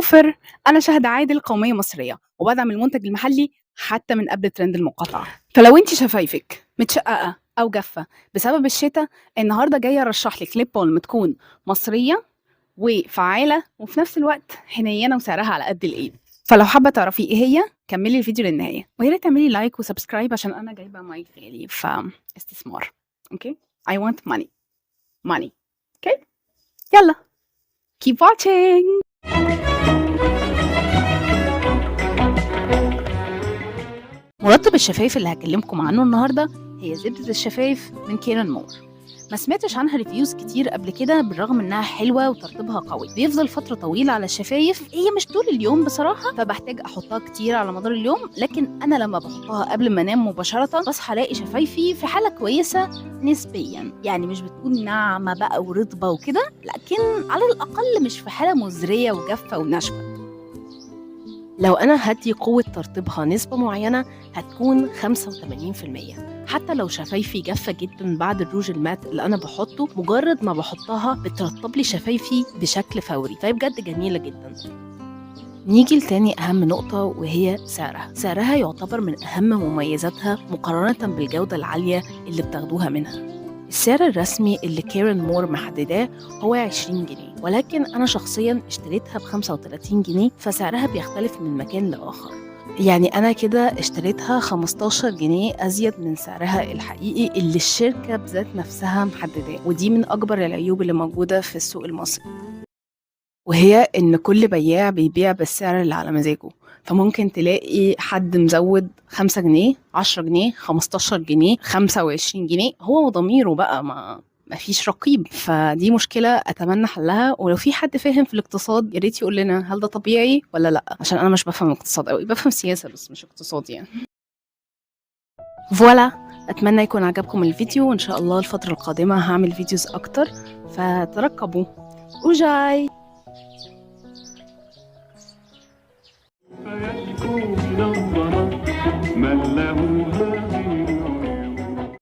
سوبر. أنا شاهدة عادل قومية مصرية وبدعم المنتج المحلي حتى من قبل ترند المقاطعة. فلو انت شفايفك متشققة أو جافة بسبب الشتاء، النهاردة جاية أرشح لك ليب بالم تكون مصرية وفعالة وفي نفس الوقت حنينة وسعرها على قد الإيد. فلو حابة تعرفي إيه هي كملي الفيديو للنهاية، ويا ريت تعملي لايك وسبسكرايب عشان أنا جايبة مايك غالي فاستثمار. أوكي I want money أوكي يلا keep watching. مرطب الشفايف اللي هكلمكم عنه النهارده هي زبدة الشفايف من كيرن مور. ما سمعتش عنها ريفيوز كتير قبل كده، بالرغم انها حلوه وترطيبها قوي، بيفضل فتره طويله على الشفايف. هي مش طول اليوم بصراحه، فبحتاج احطها كتير على مدار اليوم، لكن انا لما بحطها قبل ما انام مباشره بصحى الاقي شفايفي في حاله كويسه نسبيا، يعني مش بتكون ناعمه بقى ورطبه وكده، لكن على الاقل مش في حاله مزريه وجافه وناشفه. لو أنا هدي قوة ترطيبها نسبة معينة هتكون 85%. حتى لو شفايفي جافة جدا بعد الروج المات اللي أنا بحطه، مجرد ما بحطها بترطب لي شفايفي بشكل فوري، فهي بجد جميلة جدا. نيجي لتاني أهم نقطة وهي سعرها يعتبر من أهم مميزاتها مقارنة بالجودة العالية اللي بتاخدوها منها. السعر الرسمي اللي كيرن مور محدداه هو 20 جنيه، ولكن أنا شخصياً اشتريتها ب35 جنيه، فسعرها بيختلف من مكان لآخر. يعني أنا كده اشتريتها 15 جنيه أزيد من سعرها الحقيقي اللي الشركة بذات نفسها محدداه، ودي من أكبر العيوب اللي موجودة في السوق المصري، وهي إن كل بياع بيبيع بالسعر اللي على مزاجه. فممكن تلاقي حد مزود 5 جنيه 10 جنيه 15 جنيه 25 جنيه، هو وضميره بقى، ما فيش رقيب. فدي مشكلة أتمنى حلها، ولو في حد فاهم في الاقتصاد يا ريت يقول لنا هل ده طبيعي ولا لأ، عشان أنا مش بفهم الاقتصاد قوي، بفهم سياسة بس مش اقتصاد يعني. فوالا، أتمنى يكون عجبكم الفيديو، وإن شاء الله الفترة القادمة هعمل فيديوز أكتر، فترقبوا وجاي.